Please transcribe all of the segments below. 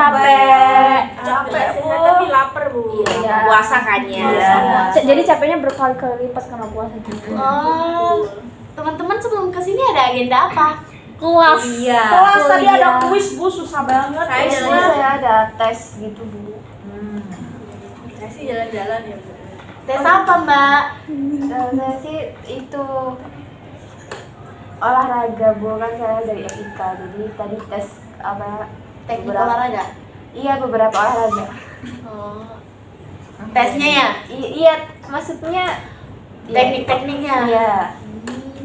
Capek Bu. Tapi lapar Bu. Iya. Puasa kan ya. Jadi capeknya berkali-kali lipat karena puasa gitu. Oh, teman-teman sebelum kesini ada agenda apa? Kelas. Iya. Kelas tadi ada kuis Bu, susah banget. Saya ada tes gitu Bu. Saya sih jalan-jalan ya Bu. Tes apa Mbak? Saya sih itu olahraga Bu, kan saya dari FIK, jadi tadi tes apa Teknik beberapa- olahraga. Iya, beberapa olahraga. Oh. Tesnya ya? Iya, maksudnya Teknik-tekniknya. Iya.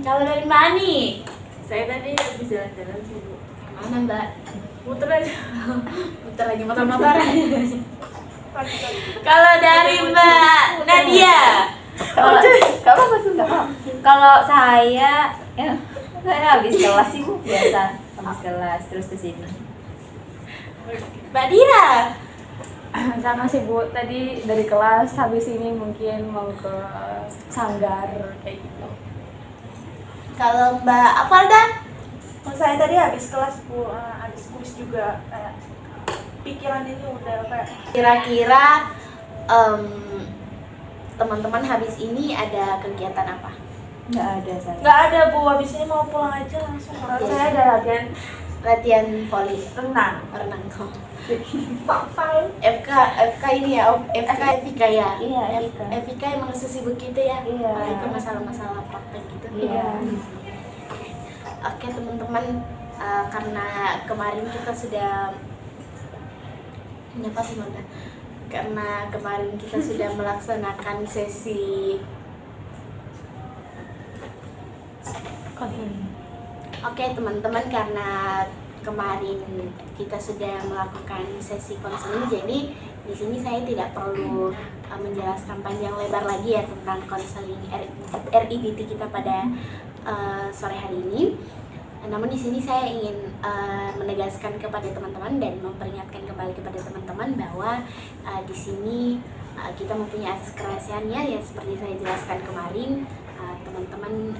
Kalau dari Mbak Ani, Saya tadi habis jalan-jalan sih Bu. mana Mbak? Muter aja. Putar lagi motor-motoran. Kalau dari Mbak Nadia, Kamu masuk nggak? Kalau saya habis kelas sih Bu, biasa habis kelas terus ke sini. Mbak Dira, Sama sih Bu, tadi dari kelas habis ini mungkin mau ke sanggar kayak gitu. kalau Mbak Avalda, Saya tadi habis kelas Bu, habis kuis juga kayak pikiran ini udah kayak kira-kira teman-teman habis ini ada kegiatan apa? Nggak ada saya. nggak ada Bu, habis ini mau pulang aja langsung. Kalau saya ada latihan Latihan voli, Renang. renang kok. Fakta. FK ini ya, FK ya. Iya, FK. FK emang sesibuk gitu ya. Iya. Oh, itu masalah-masalah praktek gitu. Iya. Oke teman-teman, karena kemarin kita sudah nyapa sih Manda? Karena kemarin kita sudah melaksanakan sesi. Oke teman-teman, karena kemarin kita sudah melakukan sesi konseling, jadi di sini saya tidak perlu menjelaskan panjang lebar lagi ya tentang konseling RIDT kita pada sore hari ini. Namun di sini saya ingin menegaskan kepada teman-teman dan memperingatkan kembali kepada teman-teman bahwa di sini kita mempunyai asas kerahasiaannya ya, seperti saya jelaskan kemarin. Teman-teman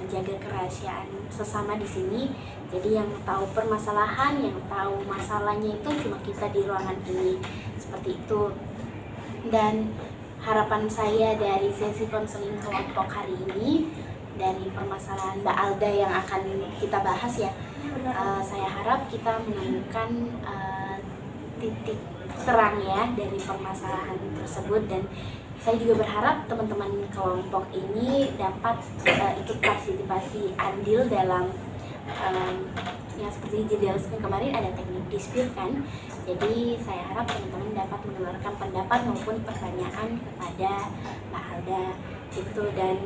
menjaga kerahasiaan sesama di sini. Jadi yang tahu permasalahan, yang tahu masalahnya itu cuma kita di ruangan ini, seperti itu. Dan harapan saya dari sesi konseling kelompok hari ini, dari permasalahan Mbak Alda yang akan kita bahas ya, saya harap kita menemukan titik terang ya dari permasalahan tersebut. Dan saya juga berharap teman-teman kelompok ini dapat ikut partisipasi andil dalam yang seperti dijelaskan kemarin, ada teknik dispute kan. Jadi saya harap teman-teman dapat mengeluarkan pendapat maupun pertanyaan kepada Mbak Alda itu. Dan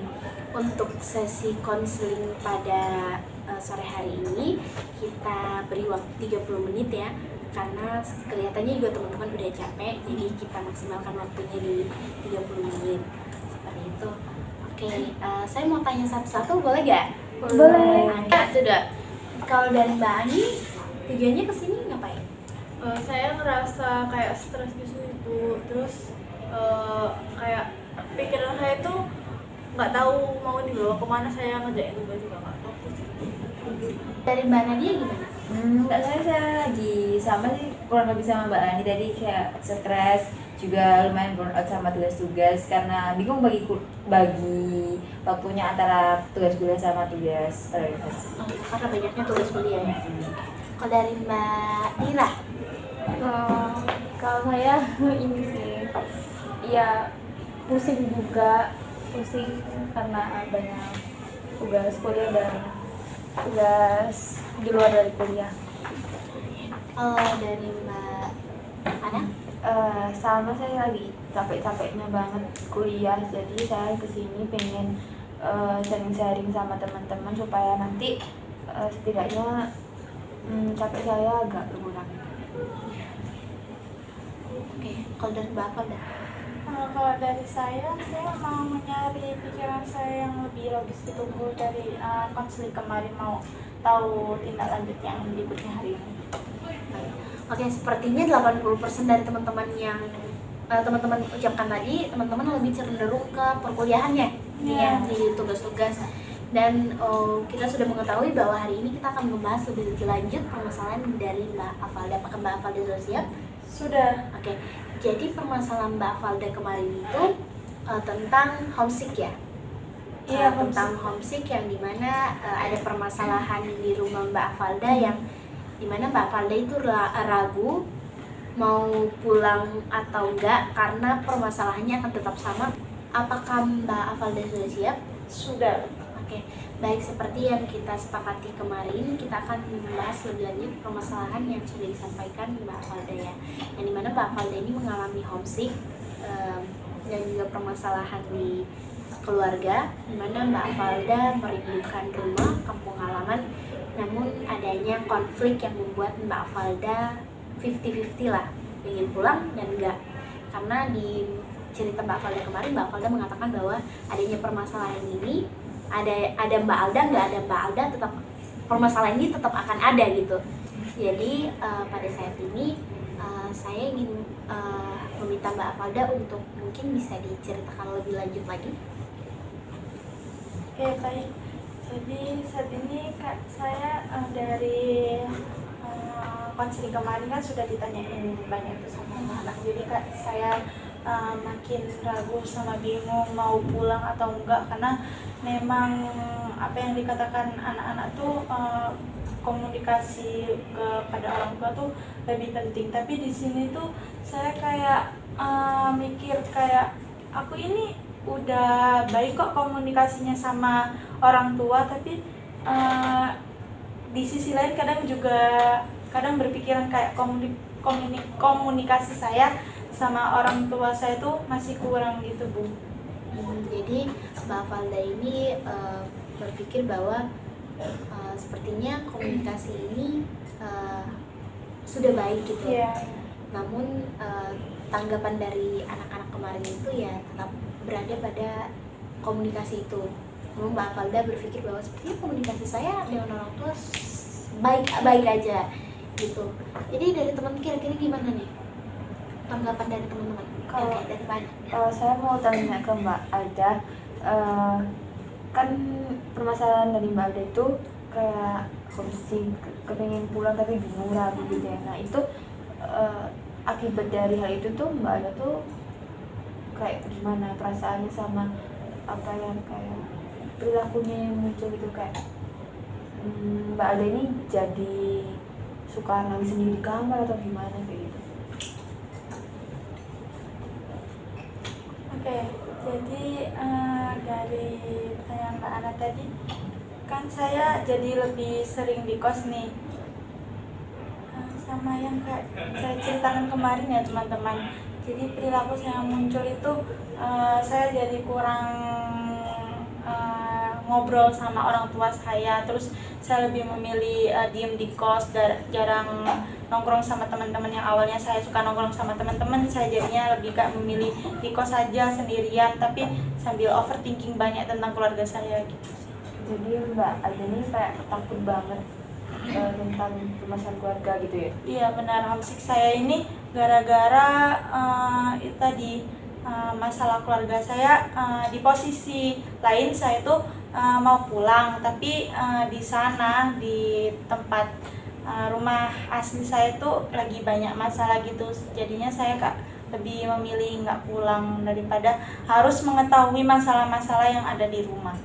untuk sesi konseling pada sore hari ini kita beri waktu 30 menit ya, karena kelihatannya juga teman-teman udah capek, jadi kita maksimalkan waktunya di 30 menit seperti itu. Oke, saya mau tanya satu-satu, boleh gak? Boleh. Sudah. Kalau dari Mbak Ani, tujuannya kesini ngapain? Saya ngerasa kayak stres gitu Bu. Terus kayak pikiran saya tuh nggak tahu mau dibawa kemana, saya ngerjain tugas juga nggak fokus. Dari Mbak Nadia gimana? Enggak, saya lagi sama sih, kurang lebih sama Mbak Ani tadi, kayak stres juga, lumayan burn out sama tugas-tugas karena bingung bagi waktunya antara tugas kuliah sama tugas prioritas. Karena banyaknya tugas kuliah ya. Kalau dari Mbak Dira, Kalau saya ini sih, ya pusing juga, pusing karena banyak tugas kuliah dan tugas di luar dari kuliah. kalau dari Mbak Ana, Sama, saya lagi capek-capeknya banget kuliah, jadi saya kesini pengen sharing-sharing sama teman-teman supaya nanti setidaknya capek saya agak berkurang. oke. Kalau dari Mbak Avalda, Kalau dari saya mau mencari pikiran saya yang lebih logis itu Bu. Dari konseling kemarin mau tahu tindak lanjut yang berikutnya hari ini. oke, sepertinya 80% dari teman-teman yang teman-teman ucapkan tadi, teman-teman lebih cenderung ke perkuliahannya Iya. di tugas-tugas. Dan kita sudah mengetahui bahwa hari ini kita akan membahas lebih lanjut permasalahan dari Mbak Afalda. Apakah Mbak Afalda sudah siap? Sudah. Oke, jadi permasalahan Mbak Afalda kemarin itu tentang homesick ya? Iya, tentang homesick yang dimana ada permasalahan di rumah Mbak Afalda yang dimana Mbak Afalda itu ragu mau pulang atau enggak karena permasalahannya akan tetap sama. Apakah Mbak Afalda sudah siap? Sudah. Oke, baik, seperti yang kita sepakati kemarin, kita akan membahas lebih lanjut permasalahan yang sudah disampaikan Mbak Afalda ya. Yang dimana Mbak Afalda ini mengalami homesick dan juga permasalahan di keluarga, dimana Mbak Afalda merindukan rumah, kampung halaman, namun adanya konflik yang membuat Mbak Afalda 50-50 lah, ingin pulang dan enggak. Karena di cerita Mbak Afalda kemarin, Mbak Afalda mengatakan bahwa adanya permasalahan ini, ada Mbak Alda, nggak ada Mbak Alda, tetap permasalahan ini tetap akan ada gitu. Jadi pada saat ini saya ingin meminta Mbak Afalda untuk mungkin bisa diceritakan lebih lanjut lagi. Oke, baik. Jadi saat ini Kak, saya dari konseling kemarin kan sudah ditanyain banyak tuh sama anak. Jadi Kak, saya makin ragu sama bingung mau pulang atau enggak, karena memang apa yang dikatakan anak-anak tuh komunikasi kepada orang tua tuh lebih penting. Tapi di sini tuh saya kayak mikir kayak aku ini udah baik kok komunikasinya sama orang tua, tapi di sisi lain kadang berpikiran kayak komunikasi saya sama orang tua saya tuh masih kurang gitu, Bu. Jadi Mbak Afalda ini berpikir bahwa sepertinya komunikasi ini sudah baik gitu. Iya. Namun tanggapan dari anak-anak kemarin itu ya tetap berada pada komunikasi itu. Namun Mbak Afalda berpikir bahwa sepertinya komunikasi saya dengan orang tua baik aja gitu. Jadi dari teman kira-kira gimana nih tanggapan dari teman-teman? Kalau dari Mbak? saya mau tanya ke Mbak Alda, kan permasalahan dari Mbak Alda itu kayak homesick, kepengen pulang tapi bingung ragu gitu ya. Nah itu akibat dari hal itu tuh Mbak Alda tuh kayak gimana perasaannya sama apa yang kayak perilakunya yang muncul gitu, kayak Mbak Alda ini jadi suka nangis sendiri di kamar atau gimana kayak gitu? Oke, jadi dari pertanyaan Mbak Ana tadi, kan saya jadi lebih sering di kos nih. Sama yang kayak saya ceritakan kemarin ya teman-teman. Jadi perilaku saya yang muncul itu saya jadi kurang ngobrol sama orang tua saya, terus saya lebih memilih diem di kos, jarang nongkrong sama teman-teman. Yang awalnya saya suka nongkrong sama teman-teman, saya jadinya lebih kayak memilih di kos saja sendirian, tapi sambil overthinking banyak tentang keluarga saya gitu. Jadi Mbak Alda ini kayak takut banget tentang permasalahan keluarga gitu ya? Iya benar, homesick saya ini gara-gara itu tadi masalah keluarga saya. Di posisi lain saya tuh mau pulang, tapi di sana di tempat rumah asli saya tuh lagi banyak masalah gitu. Jadinya saya lebih memilih nggak pulang daripada harus mengetahui masalah-masalah yang ada di rumah.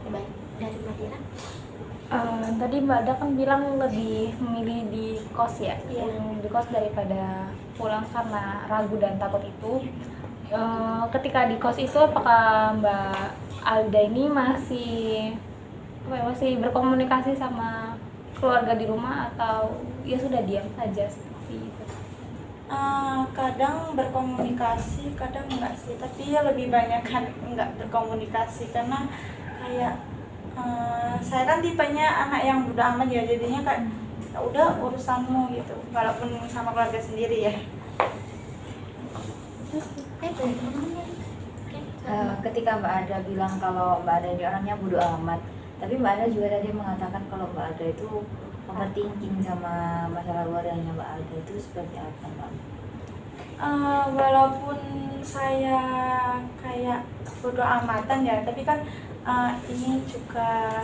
Baik, dari Mbak Dira? Tadi Mbak Alda kan bilang lebih memilih di kos ya, Iya. di kos daripada pulang karena ragu dan takut itu. Ketika di kos itu apakah Mbak Alda ini masih berkomunikasi sama keluarga di rumah atau ya sudah diam saja seperti itu? Kadang berkomunikasi, kadang enggak sih, tapi ya lebih banyak kan enggak berkomunikasi karena kayak saya kan tipenya anak yang udah amat ya, jadinya kayak "Ya udah urusanmu" gitu, walaupun sama keluarga sendiri ya. Dari teman-teman. Ketika Mbak Ada bilang kalau Mbak Ada ini orangnya bodo amat, tapi Mbak Ada juga tadi mengatakan kalau Mbak Ada itu overthinking sama masalah keluarganya Mbak Ada, itu seperti apa Mbak? walaupun saya kayak bodo amatan ya, tapi kan ini juga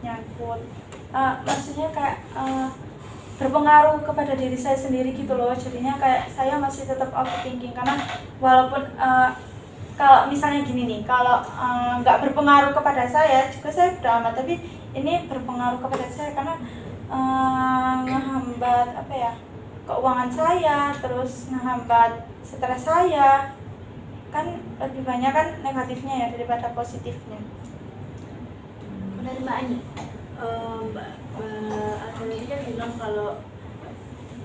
nyangkut, maksudnya kayak berpengaruh kepada diri saya sendiri gitu loh. Jadinya kayak saya masih tetap overthinking, karena walaupun kalau misalnya gini nih, kalau nggak berpengaruh kepada saya juga saya bodo amat, tapi ini berpengaruh kepada saya karena ngehambat apa ya, keuangan saya, terus ngehambat stres saya. Kan lebih banyak kan negatifnya ya daripada positifnya. Dari Mbak Ani. Mbak ada tadi kan bilang kalau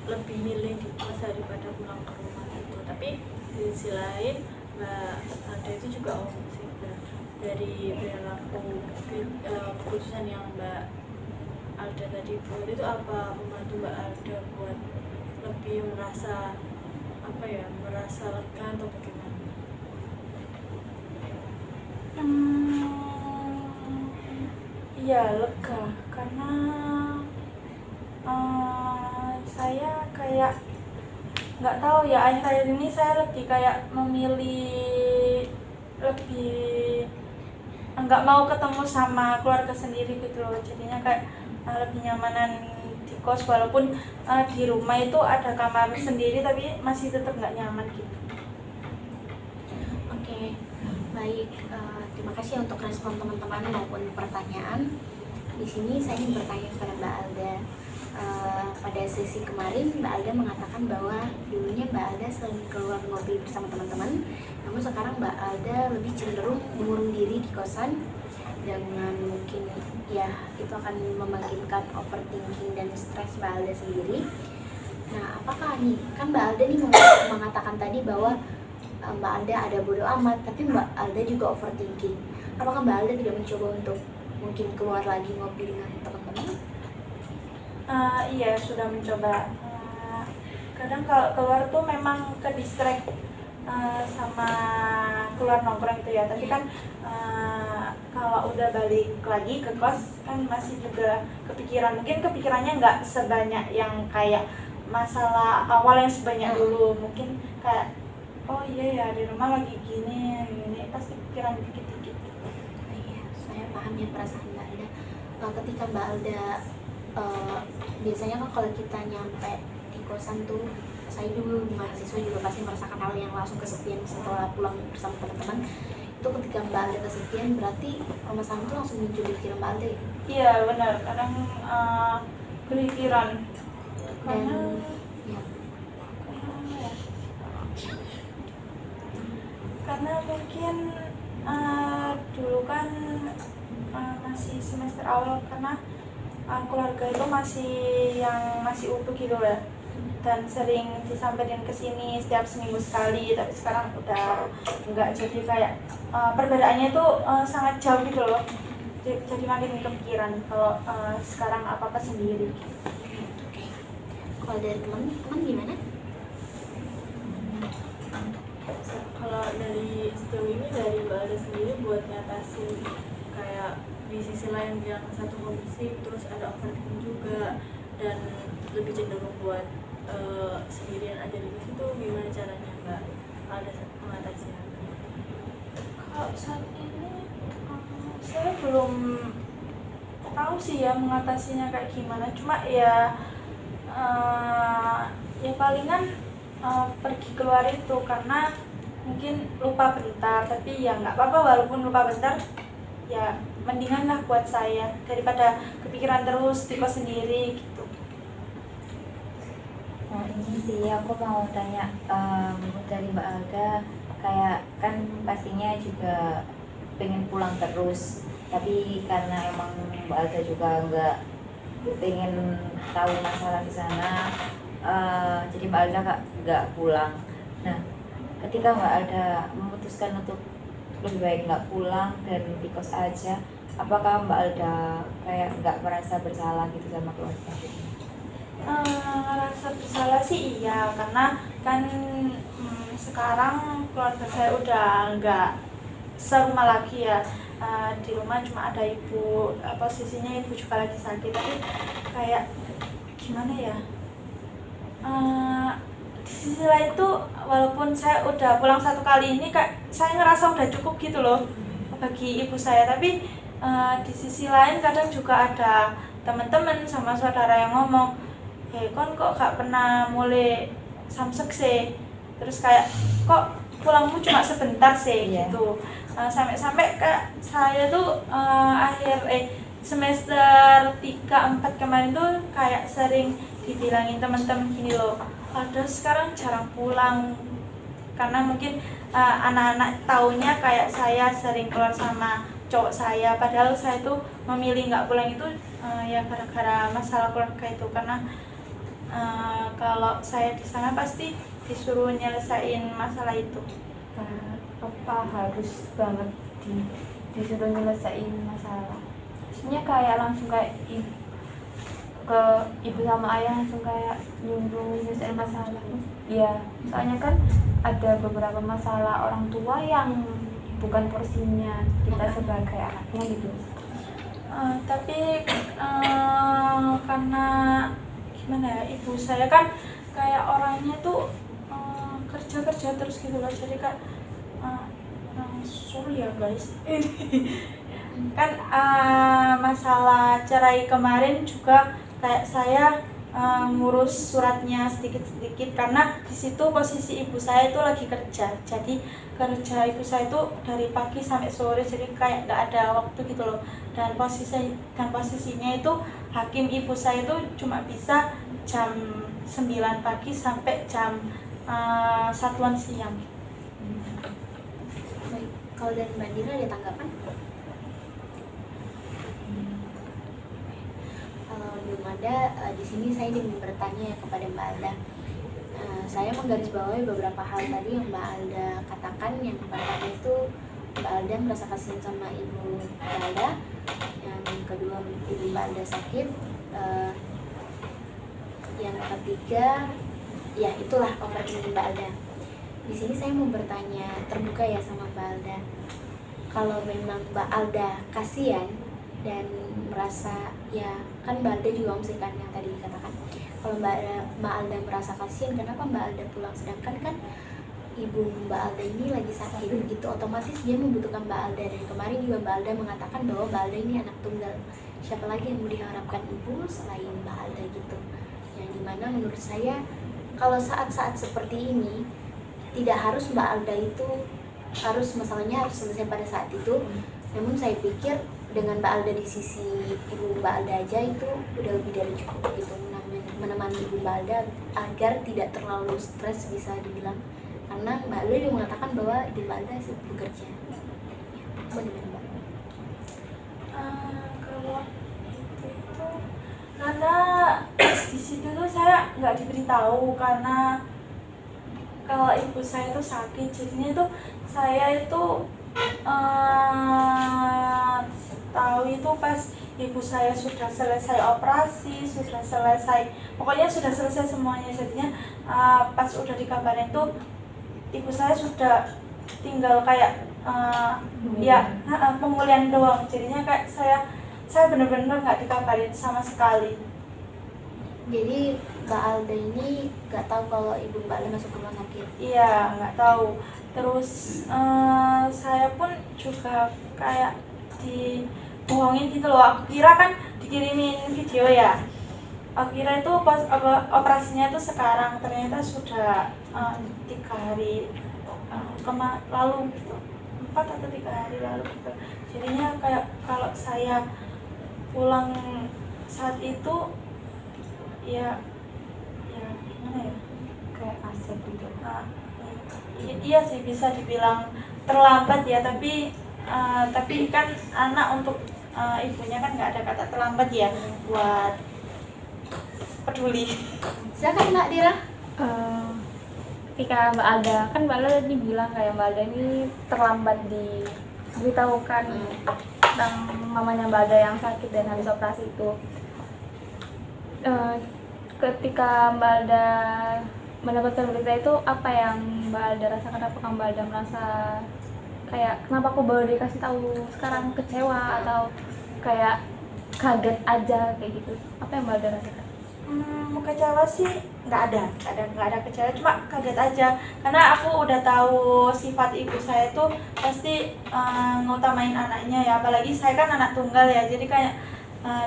lebih milih di kos daripada pulang ke rumah gitu, tapi di sisi lain Mbak ada itu juga sih dari perilaku keputusan yang Mbak Alda tadi buat itu, apa membantu Mbak Alda buat lebih merasa apa ya, merasa lega atau bagaimana? Iya, lega, karena saya kayak nggak tahu ya, akhir-akhir ini saya lebih kayak memilih lebih nggak mau ketemu sama keluarga sendiri gitu loh. Jadinya kayak lebih nyamanan di kos, walaupun di rumah itu ada kamar sendiri tapi masih tetap nggak nyaman gitu. Oke, baik. Terima kasih untuk respon teman-teman maupun pertanyaan. Di sini saya ingin bertanya kepada Mbak Alda. Pada sesi kemarin Mbak Alda mengatakan bahwa dulunya Mbak Alda sering keluar ngopi bersama teman-teman, namun sekarang Mbak Alda lebih cenderung mengurung diri di kosan dengan mungkin ya itu akan membangkitkan overthinking dan stres Mbak Alda sendiri. Nah, apakah nih, kan Mbak Alda nih mengatakan tadi bahwa Mbak Alda ada bodo amat, tapi Mbak Alda juga overthinking. Apakah Mbak Alda tidak mencoba untuk mungkin keluar lagi ngopi dengan teman-teman? Iya, sudah mencoba. Kadang kalau keluar tuh memang ke distract sama keluar nongkrong itu ya, tapi kan kalau udah balik lagi ke kos kan masih juga kepikiran. Mungkin kepikirannya nggak sebanyak yang kayak masalah awal yang sebanyak dulu. Mungkin kayak oh iya ya, di rumah lagi gini pasti pikiran dikit-dikit. Iya, saya paham ya perasaan Mbak Alda. Ketika Mbak Alda biasanya kan kalau kita nyampe di kosan tuh, saya dulu mahasiswa juga pasti merasakan hal yang langsung kesepian setelah pulang bersama teman-teman. Itu ketika Mbak Alda kesepian, berarti permasalahan itu langsung muncul di pikiran Mbak Alda ya? Iya benar, kadang kepikiran karena ya. karena mungkin dulu kan masih semester awal, karena keluarga itu masih utuh gitu ya, dan sering disampaikan ke sini setiap seminggu sekali, tapi sekarang udah enggak. Jadi kayak perbedaannya itu sangat jauh gitu loh. Jadi makin kepikiran kalau sekarang apa-apa sendiri. Oke. Kalau dari teman gimana? Kalau dari sejauh ini dari Mbak Alda sendiri buat ngatasin kayak di sisi lain yang satu kondisi terus ada overthinking juga dan lebih cenderung buat sendirian aja di situ, gimana caranya Mbak Alda mengatasinya? Kalau saat ini saya belum tahu sih ya mengatasinya kayak gimana. Cuma ya ya palingan pergi keluar itu, karena mungkin lupa bentar, tapi ya nggak apa-apa walaupun lupa bentar, ya mendingan lah buat saya daripada kepikiran terus di kos sendiri gitu. Nah ini sih aku mau tanya dari Mbak Alda, kayak kan pastinya juga pengen pulang terus, tapi karena emang Mbak Alda juga nggak pengen tahu masalah di sana, jadi Mbak Alda nggak pulang. Nah ketika Mbak Alda memutuskan untuk lebih baik nggak pulang dan di kos aja, apakah Mbak Alda kayak nggak merasa bersalah gitu sama keluarga? Rasa bersalah sih iya, karena kan sekarang keluarga saya udah nggak serumah lagi ya. Di rumah cuma ada ibu, posisinya ibu juga lagi sakit, tapi kayak gimana ya, di sisi lain tuh walaupun saya udah pulang 1 kali ini kayak saya ngerasa udah cukup gitu loh bagi ibu saya, tapi di sisi lain kadang juga ada teman-teman sama saudara yang ngomong, kon kok gak pernah mulai samsek sih, terus kayak kok pulangmu cuma sebentar sih gitu. Sampai-sampai kayak saya tuh semester 3-4 kemarin tuh kayak sering dibilangin teman-teman gini loh, padahal sekarang jarang pulang karena mungkin anak-anak taunya kayak saya sering keluar sama cowok saya, padahal saya tuh memilih nggak pulang itu ya gara-gara masalah keluarga itu, karena kalau saya di sana pasti disuruh nyelesain masalah itu. Apa harus banget disuruh nyelesain masalah? Maksudnya kayak langsung kayak ke ibu sama ayah langsung kayak nyuruh nyelesain masalah. Iya, soalnya kan ada beberapa masalah orang tua yang bukan porsinya kita sebagai anaknya gitu. Tapi karena gimana ya, ibu saya kan kayak orangnya tuh kerja terus gitu loh, jadi kan sorry ya guys kan masalah cerai kemarin juga kayak saya ngurus suratnya sedikit-sedikit karena di situ posisi ibu saya itu lagi kerja, jadi kerja ibu saya itu dari pagi sampai sore, jadi kayak nggak ada waktu gitu loh, dan posisinya itu hakim ibu saya itu cuma bisa jam 9 pagi sampai jam 1-an siang. Baik, kalau dari Mbak Dira ada tanggapan? Kalau belum ada, di sini saya ingin bertanya kepada Mbak Alda. Saya menggarisbawahi beberapa hal tadi yang Mbak Alda katakan. Yang pertama itu Mbak Alda merasa kasihan sama ibu Mbak Alda. Yang kedua, ibu Mbak Alda sakit. Yang ketiga, ya itulah overthinking Mbak Alda. Di sini saya mau bertanya terbuka ya sama Mbak Alda. Kalau memang Mbak Alda kasihan dan merasa, ya kan Mbak Alda juga omsikan yang tadi dikatakan, kalau Mbak Alda merasa kasihan, kenapa Mbak Alda pulang, sedangkan kan ibu Mbak Alda ini lagi sakit gitu, otomatis dia membutuhkan Mbak Alda. Dari kemarin juga Mbak Alda mengatakan bahwa Mbak Alda ini anak tunggal, siapa lagi yang mau diharapkan ibu selain Mbak Alda gitu. Yang dimana menurut saya kalau saat-saat seperti ini tidak harus Mbak Alda itu masalahnya harus selesai pada saat itu. Namun saya pikir dengan Mbak Alda di sisi ibu Mbak Alda aja itu udah lebih dari cukup gitu, menemani ibu Mbak Alda agar tidak terlalu stres bisa dibilang, karena Mbak Alda juga mengatakan bahwa ibu Mbak Alda bekerja. Bagaimana Mbak? Kalau itu karena di situ tuh saya nggak diberitahu, karena kalau ibu saya itu sakit, jadinya itu saya itu tahu itu pas ibu saya sudah selesai operasi, pokoknya sudah selesai semuanya. Jadinya pas udah dikabarin tuh ibu saya sudah tinggal kayak pemulihan doang. Jadinya kayak saya benar-benar nggak dikabarin sama sekali. Jadi Mbak Alda ini nggak tahu kalau ibu Mbak Alda masuk rumah sakit? Iya, nggak tahu. Terus saya pun juga kayak dibohongin gitu loh. Aku kira kan dikirimin video ya. Aku kira itu pas operasinya itu sekarang, ternyata sudah 3 hari lalu gitu. 4 atau 3 hari lalu gitu. Jadinya kayak kalau saya pulang saat itu ya gimana ya, Kayak aset gitu. Iya sih bisa dibilang terlambat ya, tapi kan anak untuk ibunya kan nggak ada kata terlambat ya buat peduli. Silakan Mbak Dira. Ketika Mbak Alda, kan Mbak Alda tadi bilang kayak Mbak Alda ini terlambat diberitahukan tentang mamanya Mbak Alda yang sakit dan habis operasi itu. Ketika Mbak Alda mendapatkan berita itu, apa yang Mbak Alda rasakan? Apakah Mbak Alda merasa kayak kenapa aku baru dikasih tahu sekarang, kecewa atau kayak kaget aja kayak gitu? Apa yang Mbak Alda rasakan? Kecewa sih nggak ada kecewa, cuma kaget aja karena aku udah tahu sifat ibu saya tuh pasti ngutamain anaknya ya, apalagi saya kan anak tunggal ya, jadi kayak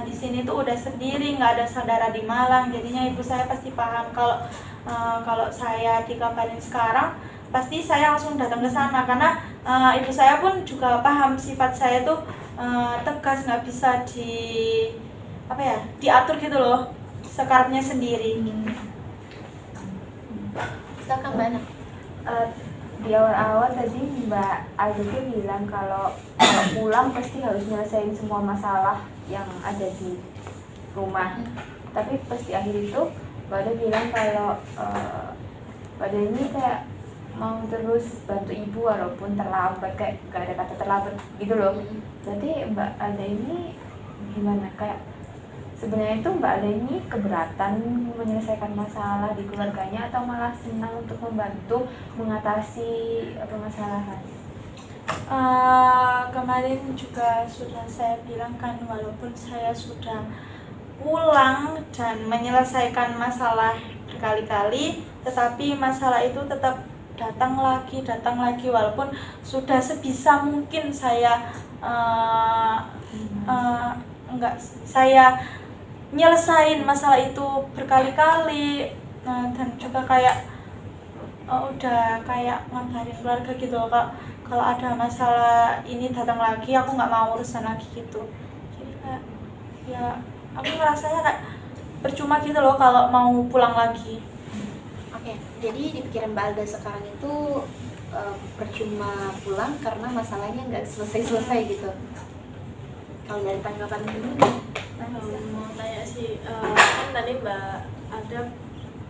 di sini tuh udah sendiri, nggak ada saudara di Malang, jadinya ibu saya pasti paham kalau saya dikabarin sekarang pasti saya langsung datang ke sana karena ibu saya pun juga paham sifat saya tuh tegas, nggak bisa diatur gitu loh, sekarapnya sendiri. Silakan Mbak Ana. Di awal-awal tadi Mbak Azuki bilang kalau pulang pasti harus nyelesain semua masalah yang ada di rumah. Tapi pas di akhir itu Mbak Ada bilang kalau Mbak Ada ini kayak mau terus bantu ibu walaupun terlambat, kayak gak ada kata terlambat gitu loh. Berarti Mbak Ada ini gimana, kayak sebenarnya itu Mbak Ada ini keberatan menyelesaikan masalah di keluarganya atau malah senang untuk membantu mengatasi permasalahan? Kemarin juga sudah saya bilang kan, walaupun saya sudah pulang dan menyelesaikan masalah berkali-kali, tetapi masalah itu tetap datang lagi, walaupun sudah sebisa mungkin saya saya nyelesain masalah itu berkali-kali, dan juga kayak udah kayak ngabarin keluarga gitu loh, kalau ada masalah ini datang lagi aku nggak mau urusan lagi gitu. Jadi kayak ya aku ngerasanya kayak percuma gitu loh kalau mau pulang lagi. Oke, jadi di pikiran Mbak Alda sekarang itu percuma pulang karena masalahnya nggak selesai-selesai gitu. Kalau dari tanggapan ini, Mau tanya sih, kan tadi Mbak Ada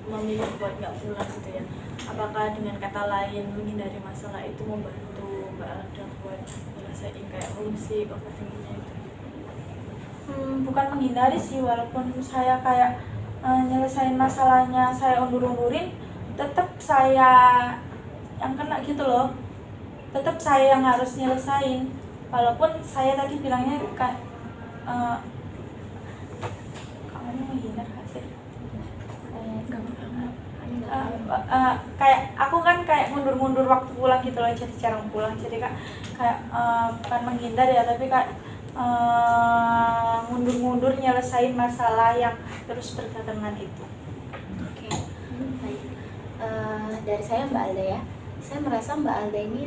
memilih buat nggak pulang gitu ya, apakah dengan kata lain menghindari masalah itu membantu Mbak Ada buat nyelesain kayak homesick, overthinkingnya itu? Bukan menghindari sih, walaupun saya kayak nyelesain masalahnya saya undur-undurin, tetap saya yang kena gitu loh, tetap saya yang harus nyelesain, walaupun saya tadi bilangnya kayak kamu menghindar gak sih? Kayak aku kan kayak mundur-mundur waktu pulang gitu loh, jadi jarang pulang, jadi kayak bukan menghindar ya, tapi kayak mundur-mundur nyelesain masalah yang terus berdatangan itu. oke, baik. Dari saya Mbak Alda ya, saya merasa Mbak Alda ini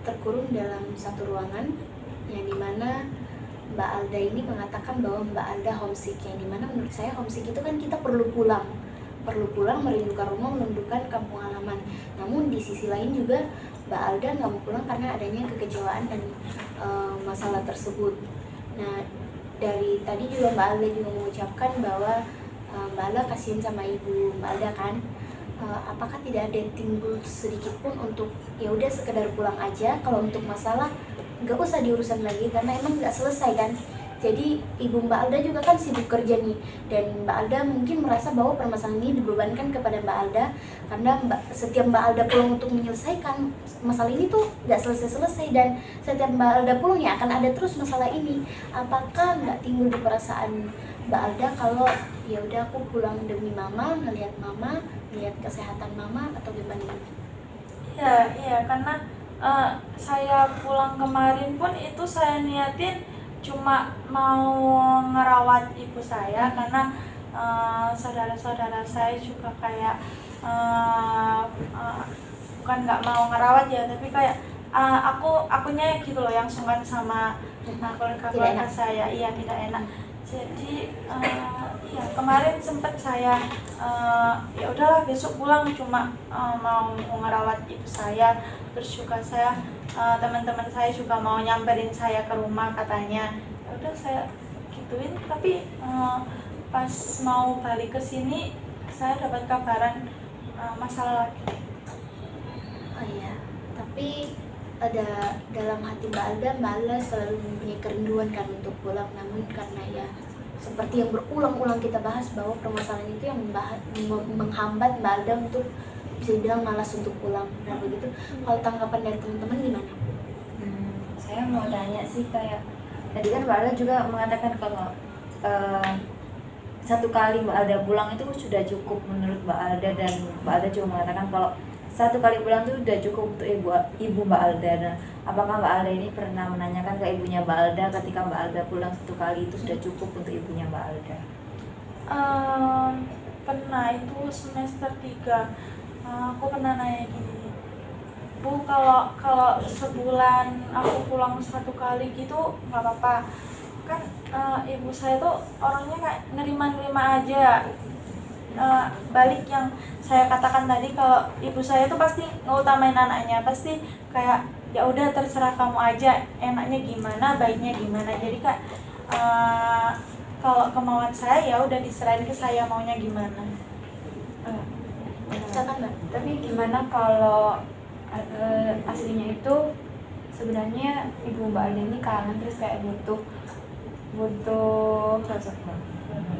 terkurung dalam satu ruangan yang dimana Mbak Alda ini mengatakan bahwa Mbak Alda homesick, yang dimana menurut saya homesick itu kan kita perlu pulang merindukan rumah, merindukan kampung halaman. Namun di sisi lain juga Mbak Alda nggak mau pulang karena adanya kekecewaan dan masalah tersebut. Nah, dari tadi juga Mbak Alda juga mengucapkan bahwa Mbak Alda kasihan sama ibu Mbak Alda kan. Apakah tidak ada timbul sedikit pun untuk ya udah sekedar pulang aja, kalau untuk masalah nggak usah diurusan lagi karena emang nggak selesai kan. Jadi ibu Mbak Alda juga kan sibuk kerja nih, dan Mbak Alda mungkin merasa bahwa permasalahan ini dibebankan kepada Mbak Alda karena setiap Mbak Alda pulang untuk menyelesaikan masalah ini tuh nggak selesai-selesai, dan setiap Mbak Alda pulang ya akan ada terus masalah ini. Apakah nggak timbul di perasaan Mbak Alda kalau ya udah aku pulang demi mama, ngelihat kesehatan mama, atau gimana? Iya, karena saya pulang kemarin pun itu saya niatin cuma mau ngerawat ibu saya, karena saudara-saudara saya juga kayak bukan nggak mau ngerawat ya, tapi kayak akunya gitu loh yang sungkan sama keluarga saya. Iya, tidak enak. Jadi ya kemarin sempet saya ya udahlah besok pulang, cuma mau ngerawat ibu saya. Terus juga saya teman-teman saya juga mau nyamperin saya ke rumah katanya. Ya udah saya gituin, tapi pas mau balik ke sini saya dapat kabaran masalah lagi. Oh iya, tapi ada dalam hati Mbak Alda selalu mempunyai kerinduan kan untuk pulang, namun karena ya seperti yang berulang-ulang kita bahas bahwa permasalahan itu yang menghambat Mbak Alda untuk bisa dibilang malas untuk pulang. Nah begitu, kalau tanggapan dari teman-teman gimana? Saya mau tanya sih, kayak tadi kan Mbak Alda juga mengatakan kalau satu kali Mbak Alda pulang itu sudah cukup menurut Mbak Alda, dan Mbak Alda juga mengatakan kalau satu kali pulang itu sudah cukup untuk ibu Mbak Alda. Nah, apakah Mbak Alda ini pernah menanyakan ke ibunya Mbak Alda ketika Mbak Alda pulang satu kali itu sudah cukup untuk ibunya Mbak Alda? Pernah, itu semester 3. Aku pernah nanya gini, Bu, kalau sebulan aku pulang satu kali gitu nggak apa-apa kan? Ibu saya tuh orangnya kayak nerima-nerima aja. Balik yang saya katakan tadi, kalau ibu saya tuh pasti ngutamain anaknya, pasti kayak ya udah terserah kamu aja, enaknya gimana, baiknya gimana. Jadi kak, kalau kemauan saya ya udah diserahin ke saya maunya gimana. Silakan Mbak. Tapi gimana kalau aslinya itu sebenarnya ibu Mbak Alda ini kangen, terus kayak butuh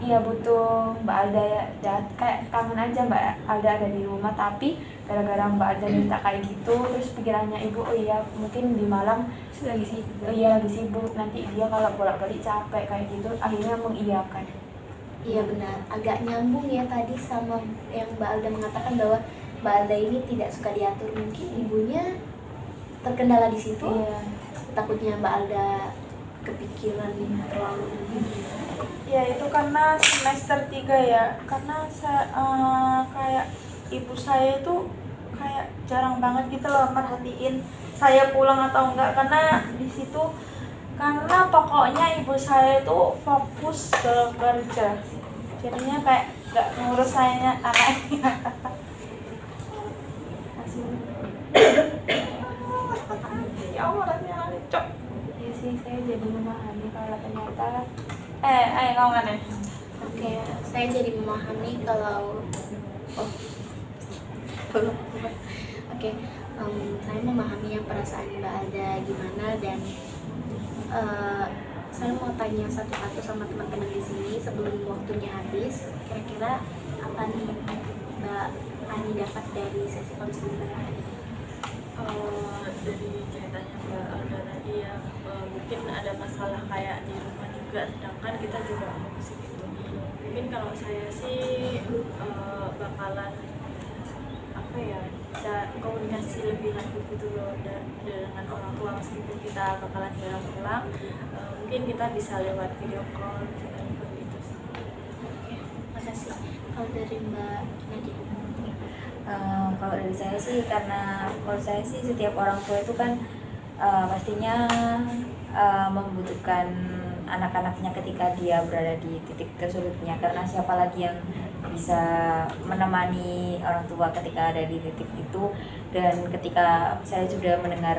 iya butuh Mbak Alda ya, kayak kangen aja Mbak Alda ada di rumah, tapi gara-gara Mbak Alda minta kayak gitu, terus pikirannya ibu, oh iya mungkin di Malang lagi sibuk, nanti dia kalau bolak-balik capek kayak gitu, akhirnya mengiyakan. Iya benar, agak nyambung ya tadi sama yang Mbak Alda mengatakan bahwa Mbak Alda ini tidak suka diatur. Mungkin ibunya terkendala di situ. Iya. Takutnya Mbak Alda kepikiran terlalu. Ya itu karena semester 3 ya, karena kayak ibu saya itu kayak jarang banget gitu loh merhatiin saya pulang atau enggak, karena di situ karena pokoknya ibu saya itu fokus ke kerja, jadinya kayak nggak ngurus saya anaknya. Ya Allah, rasanya cok. Iya sih, saya jadi memahami kalau ternyata Ayo ngomong nih. Oke, saya jadi memahami kalau Oke, saya memahami yang perasaan Mbak Alda gimana, dan saya mau tanya satu-satu sama teman-teman di sini sebelum waktunya habis. Kira-kira apa nih Mbak Ani dapat dari sesi konseling hari ini? Dari ceritanya Mbak Alda tadi ya, mungkin ada masalah kayak di rumah juga, sedangkan kita juga harus gitu. Mungkin kalau saya sih bakalan apa ya, bisa komunikasi lebih lanjut gitu loh dengan orang tua, meskipun kita bakalan jarang pulang, mungkin kita bisa lewat video call misalkan seperti itu sih. Oke, makasih. Kalau dari Mbak Nadia? Kalau dari saya sih, karena menurut saya sih setiap orang tua itu kan pastinya membutuhkan anak-anaknya ketika dia berada di titik tersulitnya, karena siapa lagi yang bisa menemani orang tua ketika ada di titik itu. Dan ketika saya sudah mendengar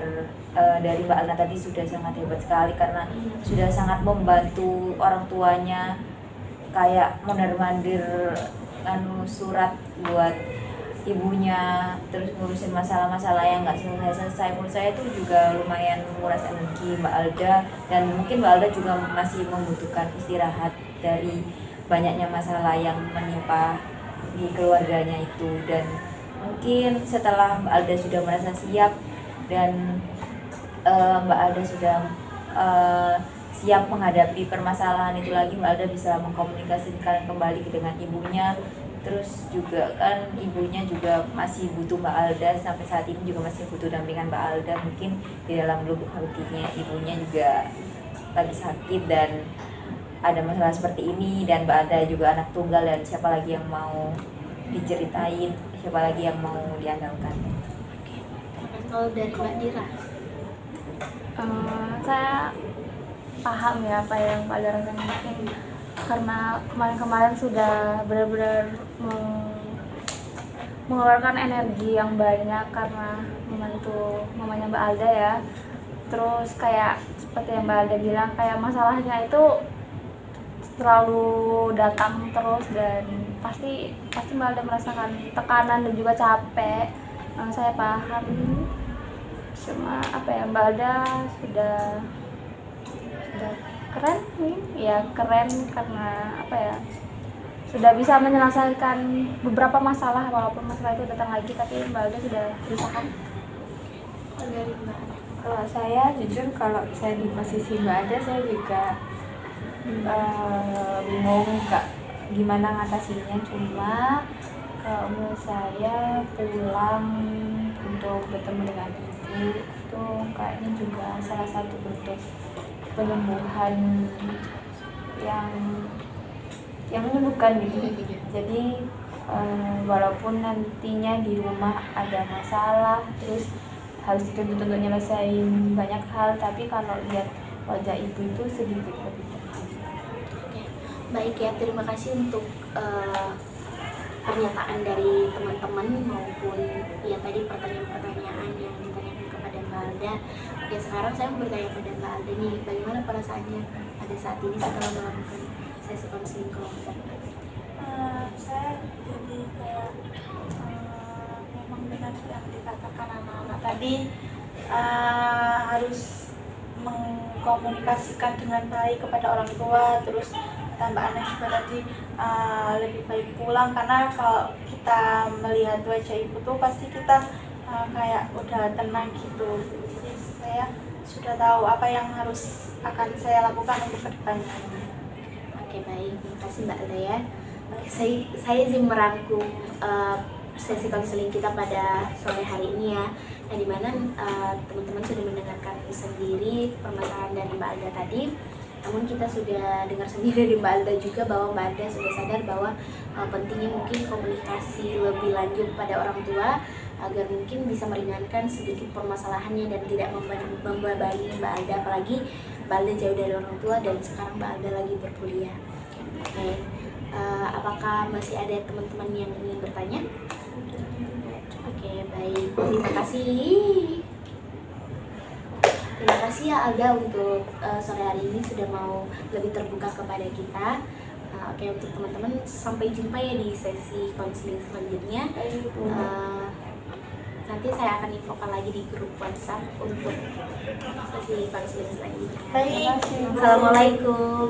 dari Mbak Alna tadi, sudah sangat hebat sekali karena sudah sangat membantu orang tuanya, kayak mondar-mandir surat buat ibunya, terus ngurusin masalah-masalah yang nggak selesai-selesai. Menurut saya itu juga lumayan menguras energi Mbak Alda, dan mungkin Mbak Alda juga masih membutuhkan istirahat dari banyaknya masalah yang menimpa di keluarganya itu. Dan mungkin setelah Mbak Alda sudah merasa siap dan Mbak Alda sudah siap menghadapi permasalahan itu lagi, Mbak Alda bisa mengkomunikasikan kembali dengan ibunya. Terus juga kan ibunya juga masih butuh Mbak Alda, sampai saat ini juga masih butuh dampingan Mbak Alda. Mungkin di dalam lubuk hatinya ibunya juga lagi sakit dan ada masalah seperti ini, dan Mbak Alda juga anak tunggal, dan siapa lagi yang mau diceritain, siapa lagi yang mau diandalkan. Kalau dari Mbak Dira? Saya paham ya apa yang Mbak Alda rasakan, mungkin karena kemarin-kemarin sudah benar-benar mengeluarkan energi yang banyak karena membantu mamanya Mbak Alda ya. Terus kayak seperti yang Mbak Alda bilang, kayak masalahnya itu terlalu datang terus, dan pasti Mbak Alda merasakan tekanan dan juga capek. Saya paham, cuma apa ya, Mbak Alda sudah keren nih ya, keren karena apa ya, sudah bisa menyelesaikan beberapa masalah, walaupun masalah itu datang lagi, tapi Mbak Alda sudah berusaha. Kalau dari Mbak Ani? Kalau saya jujur, kalau saya di posisi Mbak Alda, saya juga bingung Kak, gimana ngatasinya. Cuma kalau menurut saya pulang untuk bertemu dengan ibu itu kayaknya juga salah satu bentuk penyembuhan yang menyembuhkan gitu. Jadi walaupun nantinya di rumah ada masalah terus harus dituntut untuk nyelesain banyak hal, tapi kalau lihat wajah ibu itu sedikit lebih tenang. Oke, baik ya, terima kasih untuk pernyataan dari teman-teman maupun ya tadi pertanyaan-pertanyaan yang ditanyakan kepada Mbak Alda. Oke, sekarang saya mau bertanya kepada Mbak Alda nih, bagaimana perasaannya pada saat ini setelah melakukan sesi konseling kelompok? Saya jadi kayak memang benar yang dikatakan anak-anak tadi, harus mengkomunikasikan dengan baik kepada orang tua. Terus kata Mbak Ana juga tadi, lebih baik pulang, karena kalau kita melihat wajah ibu tuh pasti kita kayak udah tenang gitu. Jadi saya sudah tahu apa yang akan saya lakukan untuk kedepannya. Oke, baik, terima kasih Mbak Alda ya. Oke, saya izin merangkum sesi konseling kita pada sore hari ini ya, yang dimana teman-teman sudah mendengarkan sendiri permasalahan dari Mbak Alda tadi. Namun kita sudah dengar sendiri dari Mbak Alda juga bahwa Mbak Alda sudah sadar bahwa pentingnya mungkin komunikasi lebih lanjut pada orang tua agar mungkin bisa meringankan sedikit permasalahannya dan tidak membebani Mbak Alda, apalagi Mbak Alda jauh dari orang tua dan sekarang Mbak Alda lagi berkuliah. Oke. Apakah masih ada teman-teman yang ingin bertanya? Oke, baik. Terima kasih. Terima kasih ya Alda untuk sore hari ini sudah mau lebih terbuka kepada kita. Oke, untuk teman-teman sampai jumpa ya di sesi konseling selanjutnya. Nanti saya akan infokan lagi di grup WhatsApp untuk sesi konseling selanjutnya. Baik. Assalamualaikum.